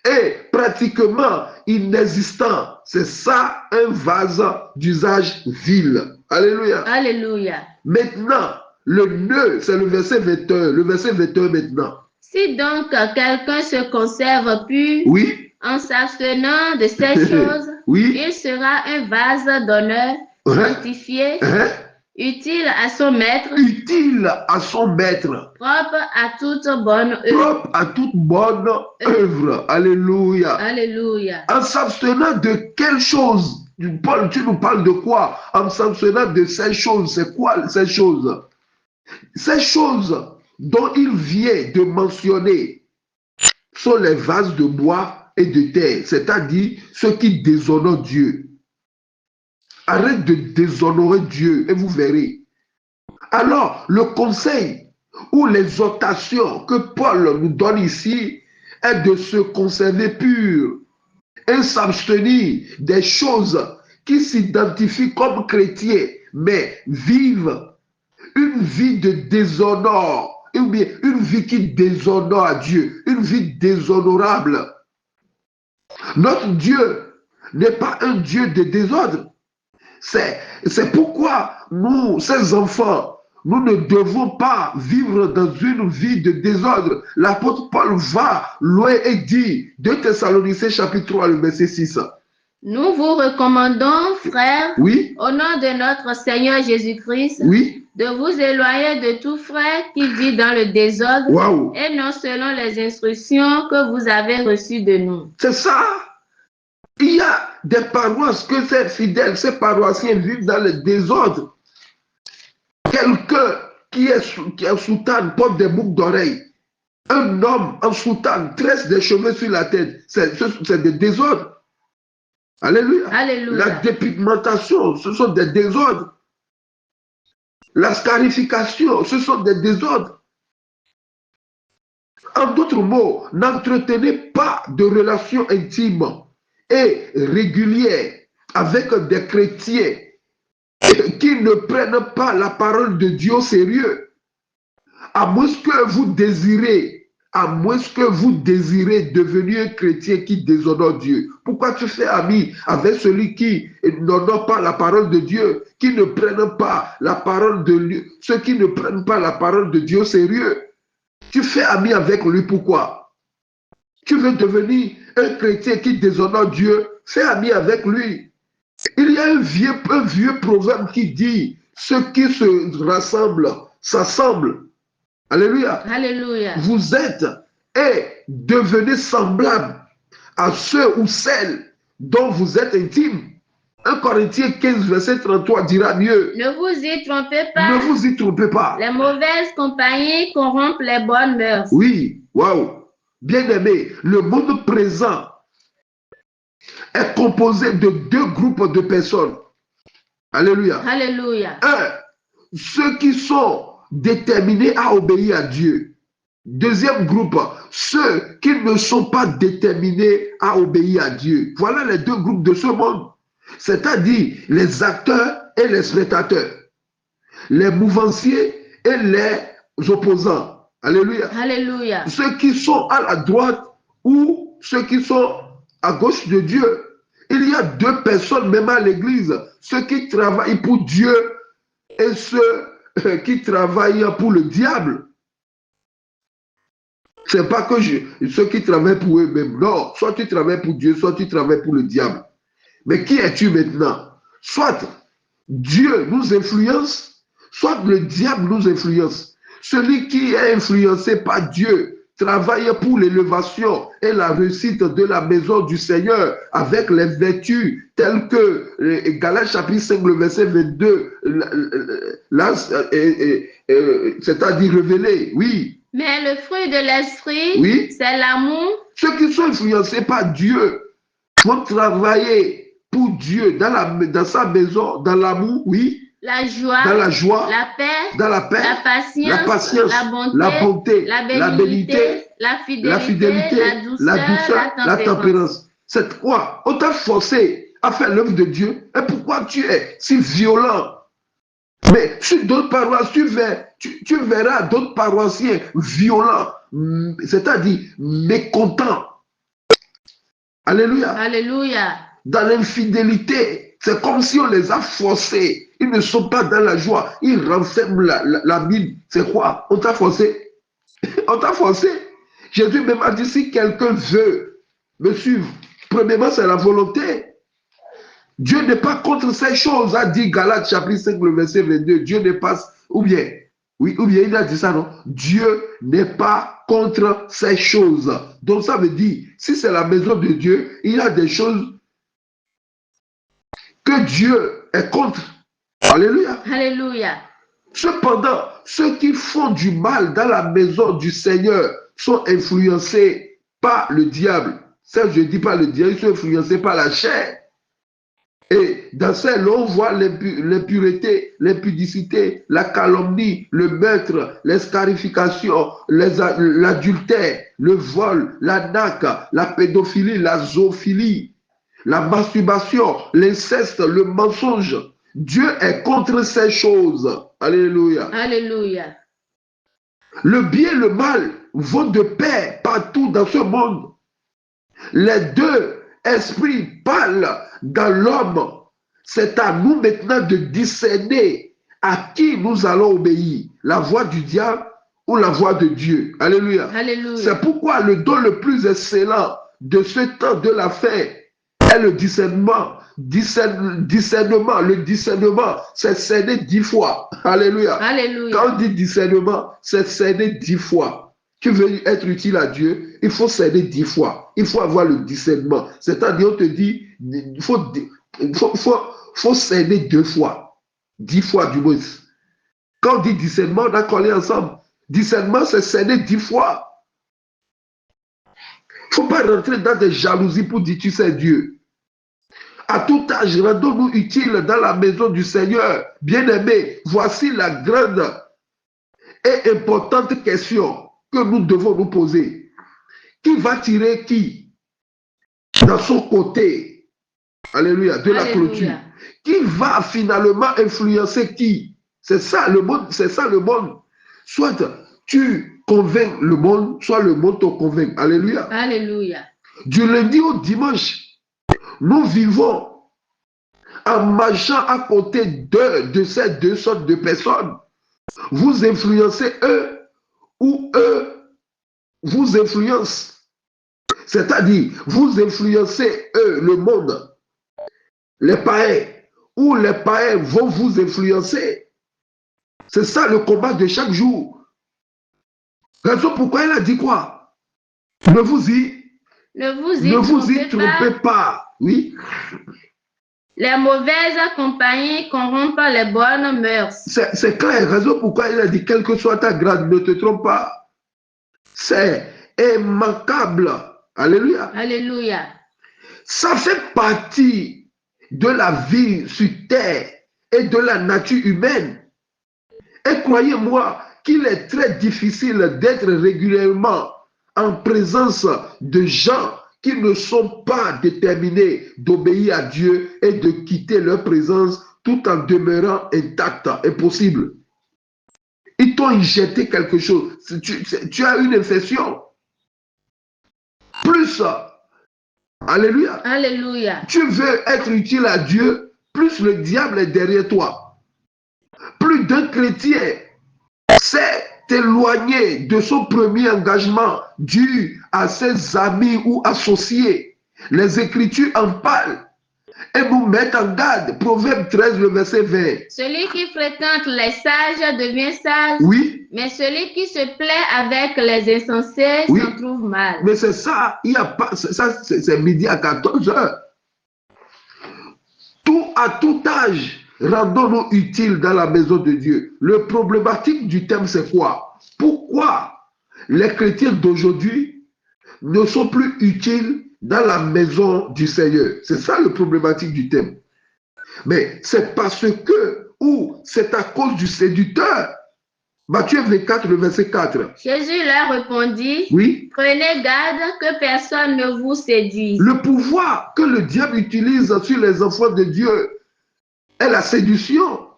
et pratiquement inexistant. C'est ça un vase d'usage vil. Alléluia. Alléluia. Maintenant, le nœud, c'est le verset 21. Le verset 21 maintenant. Si donc quelqu'un se conserve pur Oui. en s'abstenant de ces choses, oui. Il sera un vase d'honneur sanctifié, utile à son maître, utile à son maître, propre à toute bonne œuvre. Propre à toute bonne œuvre. Alléluia. Alléluia. En s'abstenant de quelle chose? Paul, tu nous parles de quoi? En s'abstenant de ces choses. C'est quoi ces choses? Ces choses dont il vient de mentionner sont les vases de bois et de terre, c'est-à-dire ceux qui déshonorent Dieu. Arrête de déshonorer Dieu et vous verrez. Alors, le conseil ou l'exhortation que Paul nous donne ici est de se conserver pur et s'abstenir des choses qui s'identifient comme chrétiens, mais vivent une vie de déshonneur, ou bien une vie qui déshonore à Dieu, une vie déshonorable. Notre Dieu n'est pas un Dieu de désordre. C'est pourquoi nous, ces enfants, nous ne devons pas vivre dans une vie de désordre. L'apôtre Paul va loin et dit, 2 Thessaloniciens chapitre 3, le verset 6. Nous vous recommandons, frères, oui, au nom de notre Seigneur Jésus-Christ, oui, de vous éloigner de tout frère qui vit dans le désordre wow, et non selon les instructions que vous avez reçues de nous. C'est ça. Il y a des paroisses que ces fidèles, ces paroissiens vivent dans le désordre. Quelqu'un qui est en soutane porte des boucles d'oreilles. Un homme en soutane tresse des cheveux sur la tête. C'est des désordres. Alléluia. Alléluia. La dépigmentation, ce sont des désordres. La scarification, ce sont des désordres. En d'autres mots, n'entretenez pas de relations intimes et régulières avec des chrétiens qui ne prennent pas la parole de Dieu au sérieux. À moins que vous désirez devenir un chrétien qui déshonore Dieu. Pourquoi tu fais ami avec celui qui n'honore pas la parole de Dieu, qui ne prennent pas la parole de Dieu, ceux qui ne prennent pas la parole de Dieu au sérieux? Tu fais ami avec lui, pourquoi? Tu veux devenir un chrétien qui déshonore Dieu, fais ami avec lui. Il y a un vieux proverbe qui dit, ceux qui se rassemblent, s'assemblent. Alléluia. Alléluia. Vous êtes et devenez semblables à ceux ou celles dont vous êtes intimes. 1 Corinthiens 15, verset 33 dira mieux. Ne vous y trompez pas. Ne vous y trompez pas. Les mauvaises compagnies corrompent les bonnes mœurs. Oui, waouh. Bien aimé, le monde présent est composé de deux groupes de personnes. Alléluia. Alléluia. Un, ceux qui sont déterminés à obéir à Dieu. Deuxième groupe, ceux qui ne sont pas déterminés à obéir à Dieu. Voilà les deux groupes de ce monde. C'est-à-dire les acteurs et les spectateurs. Les mouvanciers et les opposants. Alléluia. Alléluia. Ceux qui sont à la droite ou ceux qui sont à gauche de Dieu. Il y a deux personnes même à l'église. Ceux qui travaillent pour Dieu et ceux qui travaillent pour le diable. C'est pas que ceux qui travaillent pour eux-mêmes. Non, soit tu travailles pour Dieu, soit tu travailles pour le diable. Mais qui es-tu maintenant? Soit Dieu nous influence, soit le diable nous influence. Celui qui est influencé par Dieu travaille pour l'élévation et la réussite de la maison du Seigneur avec les vertus telles que Galates chapitre 5, le verset 22, c'est-à-dire révélé, oui. Mais le fruit de l'esprit, oui. C'est l'amour. Ceux qui sont influencés par Dieu vont travailler pour Dieu dans sa maison, dans l'amour, oui. La joie, dans la joie, la paix, dans la paix, la patience, la bonté, la bénignité, la fidélité, la douceur, la tempérance. C'est quoi? On t'a forcé à faire l'œuvre de Dieu. Et pourquoi tu es si violent? Mais sur d'autres paroisses, tu verras d'autres paroissiens violents, c'est-à-dire mécontents. Alléluia. Alléluia. Dans l'infidélité, c'est comme si on les a forcés. Ils ne sont pas dans la joie. Ils renferment la mine. C'est quoi? On t'a forcé. On t'a forcé. Jésus même a dit, si quelqu'un veut me suivre, premièrement, c'est la volonté. Dieu n'est pas contre ces choses, a dit Galates chapitre 5, le verset 22. Dieu n'est pas, ou bien il a dit ça, non? Dieu n'est pas contre ces choses. Donc ça veut dire, si c'est la maison de Dieu, il y a des choses que Dieu est contre. Alléluia. Alléluia. Cependant, ceux qui font du mal dans la maison du Seigneur sont influencés par le diable. Ça, je ne dis pas le diable, ils sont influencés par la chair. Et dans celle, on voit l'impureté, l'impudicité, la calomnie, le meurtre, l'escarification, l'adultère, le vol, la naque, la pédophilie, la zoophilie, la masturbation, l'inceste, le mensonge. Dieu est contre ces choses. Alléluia. Alléluia. Le bien et le mal vont de pair partout dans ce monde. Les deux esprits parlent dans l'homme. C'est à nous maintenant de discerner à qui nous allons obéir. La voix du diable ou la voix de Dieu. Alléluia. Alléluia. C'est pourquoi le don le plus excellent de ce temps de la fin est le discernement. Le discernement, c'est cerner 10 fois. Alléluia. Alléluia. Quand on dit discernement, c'est cerner 10 fois. Tu veux être utile à Dieu, il faut cerner 10 fois. Il faut avoir le discernement. C'est-à-dire, on te dit, il faut cerner 2 fois. 10 fois du moins. Quand on dit discernement, on a collé ensemble. Discernement, c'est cerner 10 fois. Il ne faut pas rentrer dans des jalousies pour dire tu sais Dieu. À tout âge, rendons-nous utiles dans la maison du Seigneur. Bien-aimés, voici la grande et importante question que nous devons nous poser. Qui va tirer qui dans son côté? Alléluia, de la clôture. Qui va finalement influencer qui? C'est ça le monde, c'est ça le monde. Soit tu convaincs le monde, soit le monde te convainc. Alléluia. Alléluia. Du lundi au dimanche, nous vivons en marchant à côté de ces deux sortes de personnes. Vous influencez eux ou eux vous influencent. C'est-à-dire, vous influencez eux, le monde, les païens, ou les païens vont vous influencer. C'est ça le combat de chaque jour. Raison pourquoi il a dit quoi? Ne vous y trompez pas. Oui. Les mauvaises compagnies corrompent les bonnes mœurs. C'est clair. Raison pourquoi il a dit, quelle que soit ta grade, ne te trompe pas. C'est immanquable. Alléluia. Alléluia. Ça fait partie de la vie sur terre et de la nature humaine. Et croyez-moi qu'il est très difficile d'être régulièrement en présence de gens qui ne sont pas déterminés d'obéir à Dieu et de quitter leur présence tout en demeurant intact. Impossible. Ils t'ont injecté quelque chose. Tu as une infection. Plus, alléluia. Alléluia. Tu veux être utile à Dieu, plus le diable est derrière toi. Plus d'un chrétien s'est éloigné de son premier engagement dû à ses amis ou associés. Les Écritures en parlent. et nous mettent en garde. Proverbe 13, le verset 20. Celui qui fréquente les sages devient sage, Oui, mais celui qui se plaît avec les insensés Oui. s'en trouve mal. mais c'est ça, il y a pas, ça c'est midi à 14 heures. À tout âge, rendons-nous utiles dans la maison de Dieu. Le problématique du thème, c'est quoi? Pourquoi les chrétiens d'aujourd'hui ne sont plus utiles dans la maison du Seigneur? C'est ça le problématique du thème. Mais c'est parce que, ou c'est à cause du séducteur. Matthieu 24, le verset 4. Jésus leur répondit, Oui. Prenez garde que personne ne vous séduise. Le pouvoir que le diable utilise sur les enfants de Dieu est la séduction.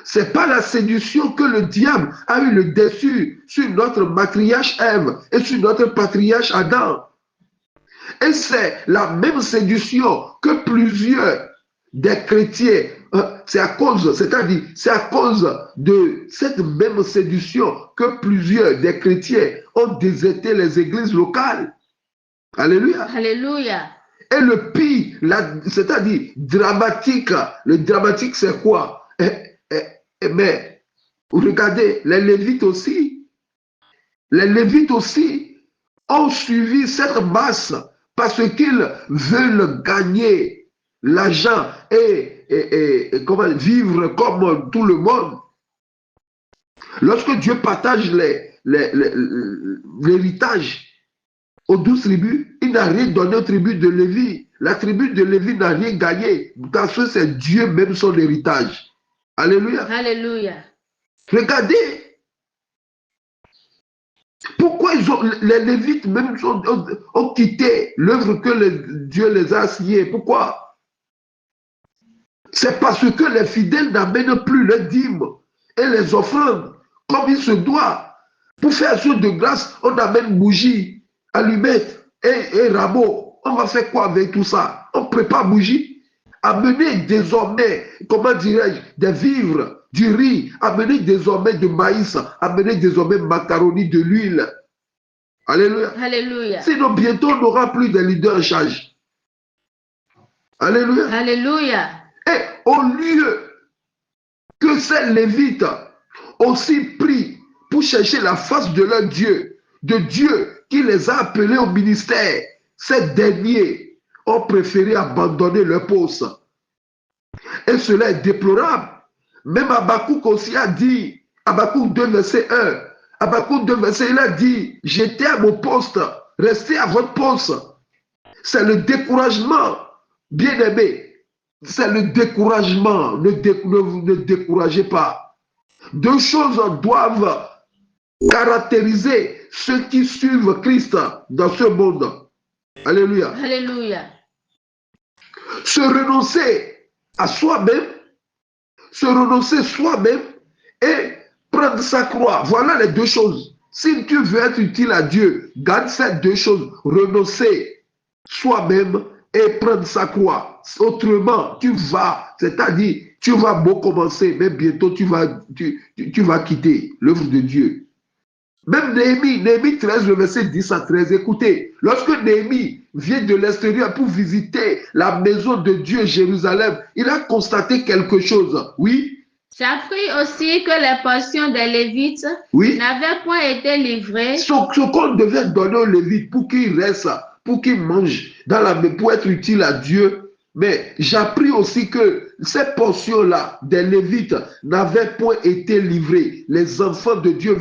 C'est pas la séduction que le diable a eu le dessus sur notre matriarche Ève et sur notre patriarche Adam. Et c'est la même séduction que plusieurs des chrétiens, c'est à cause de cette même séduction que plusieurs des chrétiens ont déserté les églises locales. Alléluia. Alléluia. Et le pire, c'est-à-dire dramatique, le dramatique c'est quoi? Mais regardez, les Lévites aussi ont suivi cette masse parce qu'ils veulent gagner l'argent et comment vivre comme tout le monde. Lorsque Dieu partage l'héritage aux 12 tribus, il n'a rien donné aux tribus de Lévi. La tribu de Lévi n'a rien gagné parce que c'est Dieu même son héritage. Alléluia. Alléluia. Regardez. Pourquoi les Lévites même ont quitté l'œuvre que Dieu les a assignée? Pourquoi? C'est parce que les fidèles n'amènent plus les dîmes et les offrandes comme il se doit. Pour faire action de grâce, on amène bougies, allumettes et rameaux. On va faire quoi avec tout ça? On prépare bougies. Amener désormais, comment dirais-je, des vivres, du riz, amener désormais de maïs, amener désormais macaroni, de l'huile. Alléluia. Alléluia. Sinon, bientôt, on n'aura plus de leaders en charge. Alléluia. Alléluia. Et au lieu que ces Lévites aussi prient pour chercher la face de leur Dieu, de Dieu qui les a appelés au ministère, ces derniers ont préféré abandonner leur poste. Et cela est déplorable. Même Habakkuk aussi a dit, Habakkuk 2, verset 1, Habakkuk 2, verset 1, il a dit, j'étais à mon poste, restez à votre poste. C'est le découragement, bien-aimé. C'est le découragement. Ne découragez pas. Deux choses doivent caractériser ceux qui suivent Christ dans ce monde. Alléluia. Alléluia. Se renoncer à soi-même, se renoncer soi-même et prendre sa croix. Voilà les deux choses. Si tu veux être utile à Dieu, garde ces deux choses. Renoncer soi-même et prendre sa croix. Autrement, tu vas, c'est-à-dire, tu vas beau commencer, mais bientôt tu vas quitter l'œuvre de Dieu. Même Néhémie 13, le verset 10 à 13, écoutez, lorsque Néhémie vient de l'extérieur pour visiter la maison de Dieu, Jérusalem, il a constaté quelque chose, oui. J'appris aussi que les portions des Lévites n'avaient point été livrées. Ce qu'on devait donner aux Lévites pour qu'ils restent, pour qu'ils mangent, pour être utiles à Dieu. Mais j'appris aussi que ces portions-là des Lévites n'avaient point été livrées. Les enfants de Dieu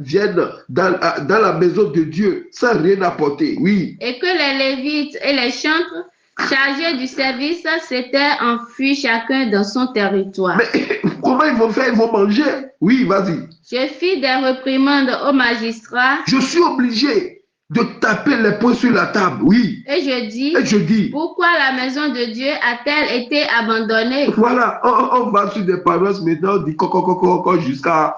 viennent dans la maison de Dieu sans rien apporter. Oui. Et que les Lévites et les chantres chargés du service s'étaient enfuis chacun dans son territoire. Mais comment ils vont faire? Ils vont manger? Oui, vas-y. Je fis des réprimandes aux magistrats. Je suis obligé de taper les poings sur la table, oui. Et je dis, pourquoi la maison de Dieu a-t-elle été abandonnée? Voilà, on va sur des paroisses maintenant, on dit coco jusqu'à...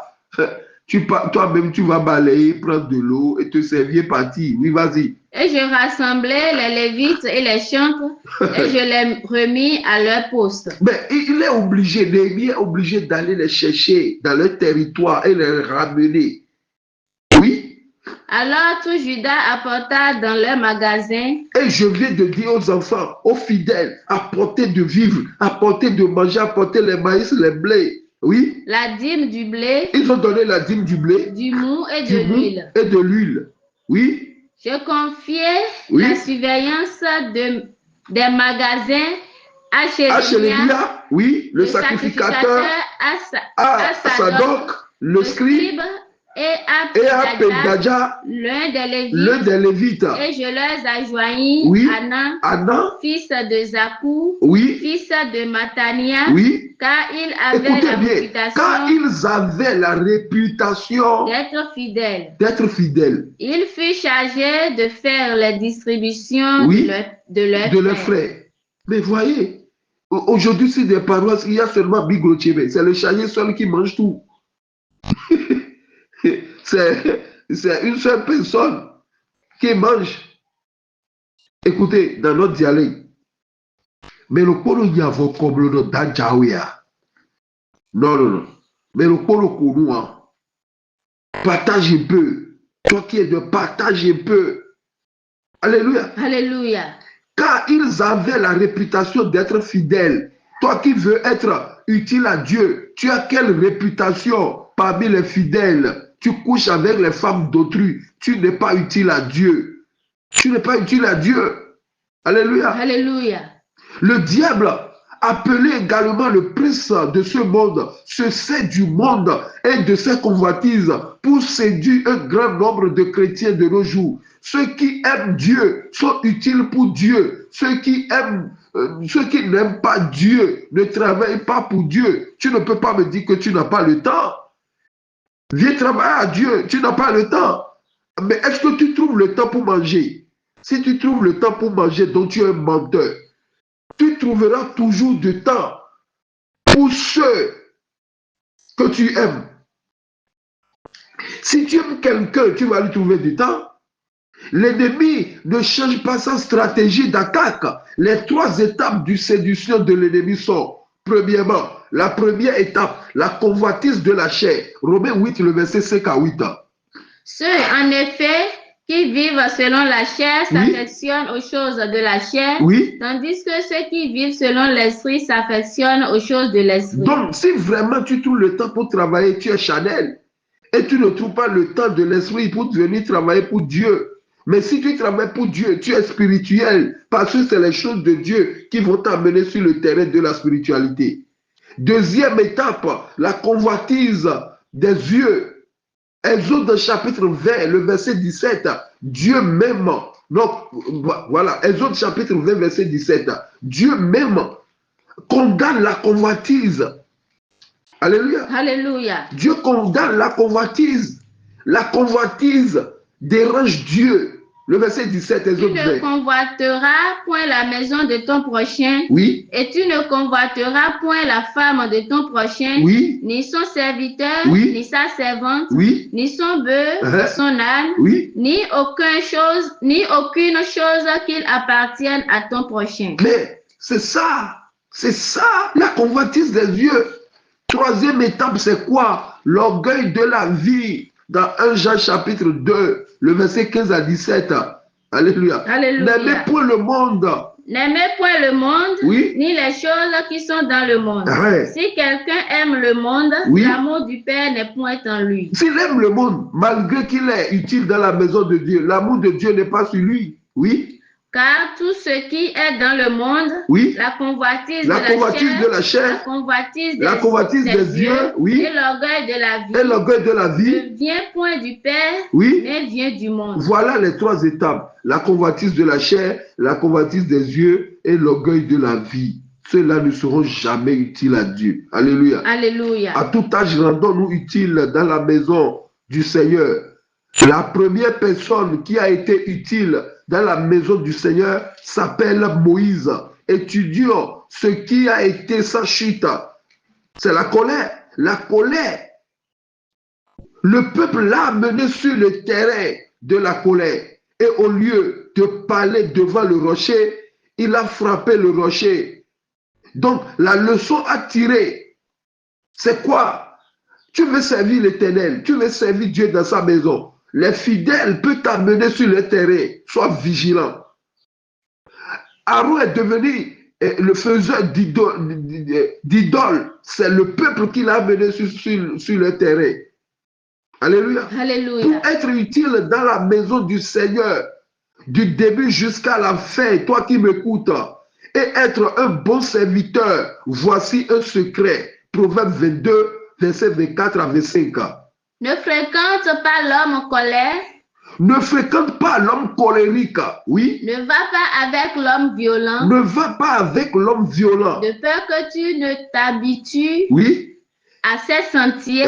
Toi-même, tu vas balayer, prendre de l'eau et te servir partir. Oui, vas-y. Et je rassemblai les Lévites et les chantres et je les remis à leur poste. Mais il est obligé, Néhémie est obligé d'aller les chercher dans leur territoire et les ramener. Oui. Alors tout Juda apporta dans leur magasin Et je viens de dire aux enfants, aux fidèles, apportez de vivre, apportez de manger, apportez les maïs, les blés. Oui. la dîme du blé, Ils ont donné la dîme du blé, du mou et du de mou l'huile. et de l'huile. Oui. Je confiai Oui. la surveillance des magasins à À Chérémia, Chérémia, oui, le sacrificateur, à Sadoc, le scribe, et à Pédaja, Pédaja, l'un des Lévites, et je leur adjoignis oui, Anan, fils de Zakou, oui, fils de Matania, oui, car il avait écoutez la bien, réputation car ils avaient la réputation d'être fidèles. Il Il fut chargé de faire les distributions oui, de leurs frères. Mais voyez, aujourd'hui, c'est des paroisses, il y a seulement Bigrotier, c'est le chargé seul qui mange tout. C'est une seule personne qui mange. Écoutez, dans notre dialecte, mais le polo y a vos comme le d'Adjaouia. Non. Mais le polo kounouan, partage un peu. Toi qui es de partage un peu. Alléluia. Alléluia. Car ils avaient la réputation d'être fidèles. Toi qui veux être utile à Dieu, tu as quelle réputation parmi les fidèles? Tu couches avec les femmes d'autrui. Tu n'es pas utile à Dieu. Tu n'es pas utile à Dieu. Alléluia. Alléluia. Le diable, appelé également le prince de ce monde, se sert du monde et de ses convoitises pour séduire un grand nombre de chrétiens de nos jours. Ceux qui aiment Dieu sont utiles pour Dieu. Ceux qui n'aiment pas Dieu ne travaillent pas pour Dieu. Tu ne peux pas me dire que tu n'as pas le temps. Viens travailler à Dieu, tu n'as pas le temps. Mais est-ce que tu trouves le temps pour manger? Si tu trouves le temps pour manger, donc tu es un menteur. Tu trouveras toujours du temps pour ceux que tu aimes. Si tu aimes quelqu'un, tu vas lui trouver du temps. L'ennemi ne change pas sa stratégie d'attaque. Les 3 étapes du séduction de l'ennemi sont, premièrement, la première étape, la convoitise de la chair. Romains 8, le verset 5 à 8. Ceux, en effet, qui vivent selon la chair s'affectionnent aux choses de la chair, tandis que ceux qui vivent selon l'esprit s'affectionnent aux choses de l'esprit. Donc, si vraiment tu trouves le temps pour travailler, tu es charnel. Et tu ne trouves pas le temps de l'esprit pour venir travailler pour Dieu. Mais si tu travailles pour Dieu, tu es spirituel, parce que c'est les choses de Dieu qui vont t'amener sur le terrain de la spiritualité. Deuxième étape, la convoitise des yeux. Exode chapitre 20, le verset 17, Dieu même, donc voilà, Exode chapitre 20, verset 17, Dieu même condamne la convoitise. Alléluia. Alléluia. Dieu condamne la convoitise. La convoitise dérange Dieu. Le verset 17, Exode 20. Tu ne convoiteras point la maison de ton prochain. Oui. Et tu ne convoiteras point la femme de ton prochain. Oui. Ni son serviteur, oui. ni sa servante, oui. ni son bœuf, ni son âne, oui. ni aucune chose qu'il appartienne à ton prochain. Mais c'est ça la convoitise des yeux. Troisième étape, c'est quoi? L'orgueil de la vie. Dans 1 Jean chapitre 2, le verset 15 à 17. Alléluia. Alléluia. N'aimez point le monde. N'aimez point le monde, ni les choses qui sont dans le monde. Si quelqu'un aime le monde, l'amour du Père n'est point en lui. S'il aime le monde, malgré qu'il est utile dans la maison de Dieu, l'amour de Dieu n'est pas sur lui. Oui. Car tout ce qui est dans le monde, la convoitise de la chair, la convoitise des yeux, et l'orgueil de la vie, ne vient point du Père, mais vient du monde. Voilà les 3 étapes. La convoitise de la chair, la convoitise des yeux et l'orgueil de la vie. Ceux-là ne seront jamais utiles à Dieu. Alléluia. Alléluia. À tout âge, rendons-nous utiles dans la maison du Seigneur. La première personne qui a été utile dans la maison du Seigneur s'appelle Moïse. Étudions ce qui a été sa chute. C'est la colère. La colère. Le peuple l'a amené sur le terrain de la colère. Et au lieu de parler devant le rocher, il a frappé le rocher. Donc, la leçon à tirer, c'est quoi? Tu veux servir l'Éternel, tu veux servir Dieu dans sa maison. les fidèles peuvent t'amener sur le terrain. Sois vigilant. Aaron est devenu le faiseur d'idoles. C'est le peuple qui l'a amené sur le terrain. Alléluia. Alléluia. Pour être utile dans la maison du Seigneur, du début jusqu'à la fin, toi qui m'écoutes, et être un bon serviteur, voici un secret. Proverbe 22, verset 24 à 25. Ne fréquente pas l'homme en colère. Ne fréquente pas l'homme colérique, oui. Ne va pas avec l'homme violent. Ne va pas avec l'homme violent. De peur que tu ne t'habitues, oui, à ses sentiers,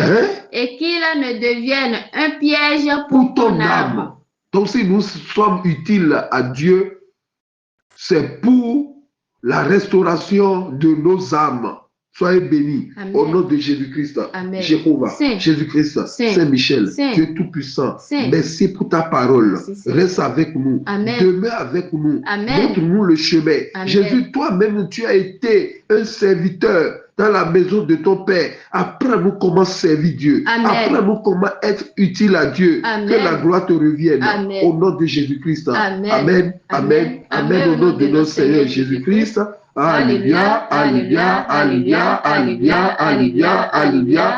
et qu'il ne devienne un piège pour ton âme. Donc si nous sommes utiles à Dieu, c'est pour la restauration de nos âmes. Soyez bénis. Amen. Au nom de Jésus-Christ, Jéhovah, Jésus-Christ, Saint-Michel, Dieu Tout-Puissant, merci pour ta parole. Reste avec nous. Amen. Demeure avec nous. Montre-nous le chemin. Amen. Jésus, toi-même, tu as été un serviteur dans la maison de ton Père. Apprends-nous comment servir Dieu. Apprends-nous comment être utile à Dieu. Amen. Que la gloire te revienne. Amen. Au nom de Jésus-Christ. Amen. Amen. Amen. Amen. Au nom de notre Seigneur Jésus-Christ. Alléluia, alléluia, alléluia, alléluia, alléluia, alléluia.